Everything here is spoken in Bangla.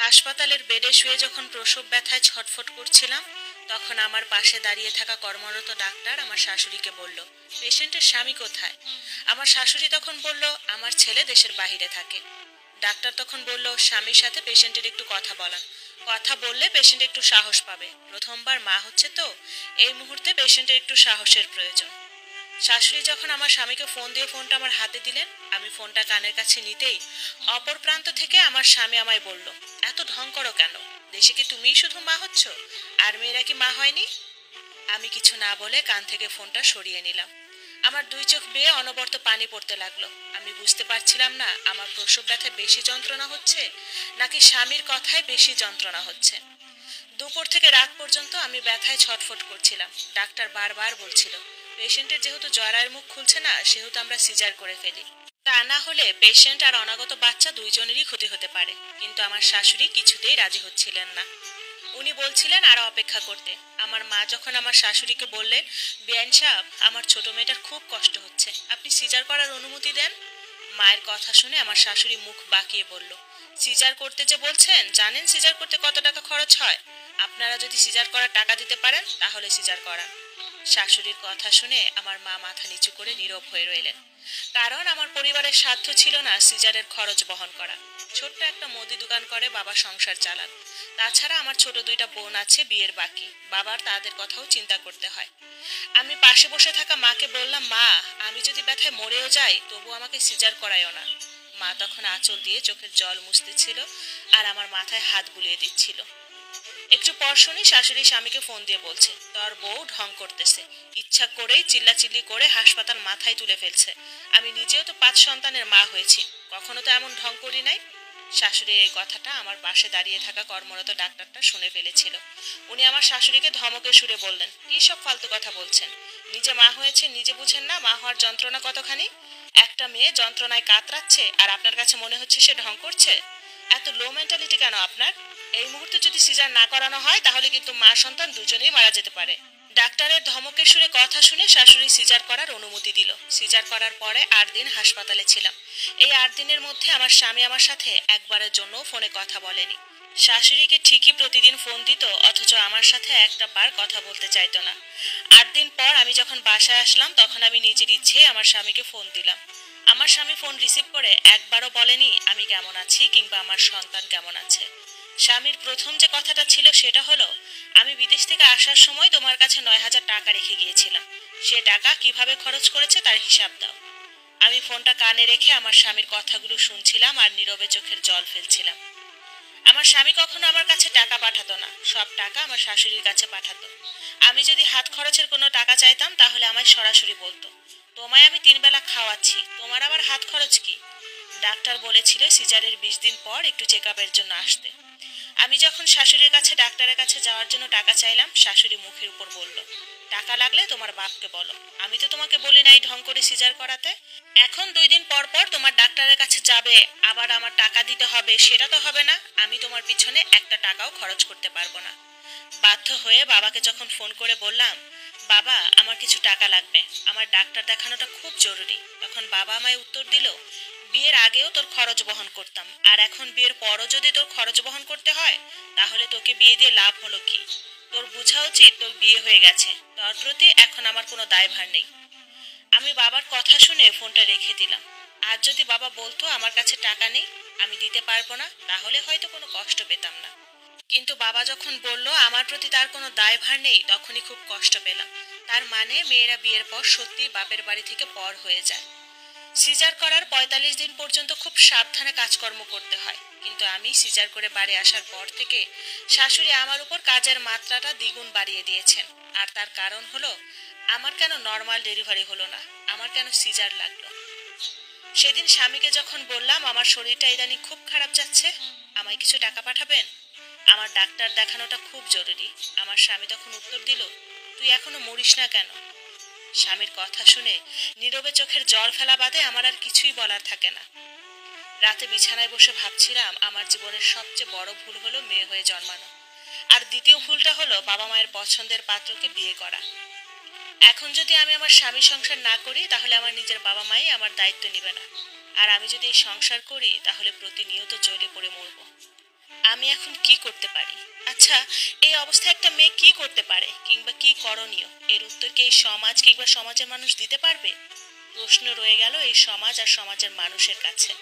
হাসপাতালের বেডে শুয়ে যখন প্রসব ব্যথায় ছটফট করছিলাম, তখন আমার পাশে দাঁড়িয়ে থাকা কর্মরত ডাক্তার আমার শাশুড়িকে বলল, পেশেন্টের স্বামী কোথায়? আমার শাশুড়ি তখন বলল, আমার ছেলে দেশের বাইরে থাকে। ডাক্তার তখন বলল, স্বামীর সাথে পেশেন্টের একটু কথা বলান। কথা বললে পেশেন্ট একটু সাহস পাবে, প্রথমবার মা হচ্ছে তো, এই মুহূর্তে পেশেন্টের একটু সাহসের প্রয়োজন। শাশুড়ি যখন আমার স্বামীকে ফোন দিয়ে ফোনটা আমার হাতে দিলেন, আমি ফোনটা কানের কাছে নিতেই অপর প্রান্ত থেকে আমার স্বামী আমায় বলল, এত ঢং করো কেন? দেশে কি তুমিই শুধু মা হচ্ছ, আর মেয়েরা কি মা হয়নি? আমি কিছু না বলে কান থেকে ফোনটা সরিয়ে নিলাম। আমার দুই চোখ বেয়ে অনবরত পানি পড়তে লাগলো। আমি বুঝতে পারছিলাম না আমার প্রসব ব্যথায় বেশি যন্ত্রণা হচ্ছে নাকি স্বামীর কথায় বেশি যন্ত্রণা হচ্ছে। দুপুর থেকে রাত পর্যন্ত আমি ব্যথায় ছটফট করছিলাম। ডাক্তার বারবার বলছিল, পেশেন্টের যেহেতু জরায়ের মুখ খুলছে না, সেহেতু আমরা সিজার করে ফেলি। তা না হলে পেশেন্ট আর অনাগত বাচ্চা দুইজনেরই ক্ষতি হতে পারে। কিন্তু আমার শাশুড়ি কিছুতেই রাজি হচ্ছিলেন না। উনি বলছিলেন আরো অপেক্ষা করতে। আমার মা যখন আমার শাশুড়িকে বললেন, বেআইন সাহেব, আমার ছোট মেয়েটার খুব কষ্ট হচ্ছে, আপনি সিজার করার অনুমতি দেন। মায়ের কথা শুনে আমার শাশুড়ি মুখ বাঁকিয়ে বলল, সিজার করতে যে বলছেন, জানেন সিজার করতে কত টাকা খরচ হয়? আপনারা যদি সিজার করার টাকা দিতে পারেন তাহলে সিজার করান। শাশুড়ির কথা শুনে আমার মা মাথা নিচু করে নীরব হয়ে রইলেন। কারণ আমার পরিবারের সাধ্য ছিল না সিজারের খরচ বহন করা। ছোট্ট একটা মুদি দোকান করে বাবা সংসার চালান। তাছাড়া আমার ছোট দুইটা বোন আছে বিয়ের বাকি, বাবার তাদের কথাও চিন্তা করতে হয়। আমি পাশে বসে থাকা মাকে বললাম, মা, আমি যদি ব্যথায় মরেও যাই তবু আমাকে সিজার করায়ও না। মা তখন আঁচল দিয়ে চোখের জল মুছতেছিল আর আমার মাথায় হাত বুলিয়ে দিচ্ছিল। একটু পর শুনি শাশুড়ি স্বামীকে ফোন দিয়ে বলছে, তোর বউ ঢং করতেছে, ইচ্ছা করেই চিল্লাচিল্লি করে হাসপাতাল মাথায় তুলে ফেলছে। আমি নিজেও তো 5 সন্তানের মা হয়েছি, কখনো তো এমন ঢং করি নাই। শাশুড়ির এই কথাটা আমার পাশে দাঁড়িয়ে থাকা কর্মরত ডাক্তারটা শুনে ফেলেছিল। উনি আমার শাশুড়িকে ধমকে সুরে বললেন, কি সব ফালতু কথা বলছেন? নিজে মা হয়েছে, নিজে বুঝেন না মা হওয়ার যন্ত্রণা কতখানি? একটা মেয়ে যন্ত্রণায় কাতরাচ্ছে আর আপনার কাছে মনে হচ্ছে সে ঢং করছে? এত লো মেন্টালিটি কেন আপনার? এই মুহূর্তে যদি সিজার না করানো হয় তাহলে কিন্তু মা সন্তান দুজনেই মারা যেতে পারে। ডাক্তারের ধমকের সুরে কথা শুনে শাশুড়ি সিজার করার অনুমতি দিল। সিজার করার পরে 8 দিন হাসপাতালে ছিলাম। এই 8 দিনের মধ্যে আমার স্বামী আমার সাথে একবারের জন্য ফোনে কথা বলেনি। শাশুড়িকে ঠিকই প্রতিদিন ফোন দিত, অথচ আমার সাথে একটা বার কথা বলতে চাইতো না। 8 দিন পর আমি যখন বাসায় আসলাম তখন আমি নিজের ইচ্ছে আমার স্বামীকে ফোন দিলাম। আমার স্বামী ফোন রিসিভ করে একবারও বলেনি আমি কেমন আছি কিংবা আমার সন্তান কেমন আছে। স্বামীর প্রথম যে কথাটা ছিল সেটা হলো, আমি বিদেশ থেকে আসার সময় তোমার কাছে 9,000 টাকা রেখে গিয়েছিলাম, সে টাকা কিভাবে খরচ করেছে তার হিসাব দাও। আমি ফোনটা কানে রেখে আমার স্বামীর কথাগুলো শুনছিলাম আর নীরবে চোখের জল ফেলছিলাম। আমার স্বামী কখনো আমার কাছে টাকা পাঠাতো না, সব টাকা আমার শাশুড়ির কাছে পাঠাতো। আমি যদি হাত খরচের কোনো টাকা চাইতাম তাহলে আমায় সরাসরি বলতো, তোমায় আমি 3 বেলা খাওয়াচ্ছি, তোমার আবার হাত খরচ কি? ডাক্তার বলেছিল সিজারের 20 দিন পর একটু চেক আপের জন্য আসতে। আমি যখন শাশুড়ির কাছে ডাক্তারের কাছে যাওয়ার জন্য টাকা চাইলাম, শাশুড়ি মুখের উপর বলল, টাকা লাগলে তোমার বাপকে বলো, আমি তো তোমাকে বলি নাই ঢং করে সিজার করাতে। এখন 2 দিন পর পর তোমার ডাক্তারের কাছে যাবে, আবার আমার টাকা দিতে হবে, সেটা তো হবে না। আমি তোমার পিছনে একটা টাকাও খরচ করতে পারবো না। বাধ্য হয়ে বাবাকে যখন ফোন করে বললাম, বাবা, আমার কিছু টাকা লাগবে, আমার ডাক্তার দেখানোটা খুব জরুরি, তখন বাবা আমায় উত্তর দিল, বিয়ের আগেও তোর খরচ বহন করতাম, আর এখন বিয়ের পরও যদি তোর খরচ বহন করতে হয় তাহলে তোকে বিয়ে দিয়ে লাভ হলো কি? তোর বোঝা উচিত তোর বিয়ে হয়ে গেছে, তোর প্রতি এখন আমার কোনো দায়ভার নেই। আমি বাবার কথা শুনে ফোনটা রেখে দিলাম। আর যদি বাবা বলতো আমার কাছে টাকা নেই, আমি দিতে পারবো না, তাহলে হয়তো কোনো কষ্ট পেতাম না। কিন্তু বাবা যখন বলল আমার প্রতি তার কোনো দায়ভার নেই, তখনই খুব কষ্ট পেলাম। তার মানে মেয়েরা বিয়ের পর সত্যি বাপের বাড়ি থেকে পর হয়ে যায়। সিজার করার 45 দিন পর্যন্ত খুব সাবধানে কাজকর্ম করতে হয়, কিন্তু আমি সিজার করে বাড়ি আসার পর থেকে শাশুড়ি আমার উপর কাজের মাত্রাটা দ্বিগুণ বাড়িয়ে দিয়েছেন। আর তার কারণ হলো, আমার কেন নর্মাল ডেলিভারি হলো না, আমার কেন সিজার লাগলো। সেদিন স্বামীকে যখন বললাম আমার শরীরটা ইদানিং খুব খারাপ যাচ্ছে, আমায় কিছু টাকা পাঠাবেন, আমার ডাক্তার দেখানোটা খুব জরুরি, আমার স্বামী তখন উত্তর দিল, তুই এখনো মরিস না কেন? স্বামীর কথা শুনে নীরবে চোখের জল ফেলা বাদে আমার আর কিছুই বলার থাকে না। রাতে বিছানায় বসে ভাবছিলাম আমার জীবনের সবচেয়ে বড় ভুল হলো মেয়ে হয়ে জন্মানো, আর দ্বিতীয় ভুলটা হলো বাবা মায়ের পছন্দের পাত্রকে বিয়ে করা। এখন যদি আমি আমার স্বামী সংসার না করি তাহলে আমার নিজের বাবা মাই আমার দায়িত্ব নিবে না, আর আমি যদি এই সংসার করি তাহলে প্রতিনিয়ত জ্বলে পড়ে মরব। আমি আমি এখন কি করতে পারি? আচ্ছা, এই অবস্থায় একটা মেয়ে কি করতে পারে কিংবা কি করণীয়, এর উত্তর কি এই সমাজ কিংবা সমাজের মানুষ দিতে পারবে? প্রশ্ন রয়ে গেল এই সমাজ আর সমাজের মানুষের কাছে।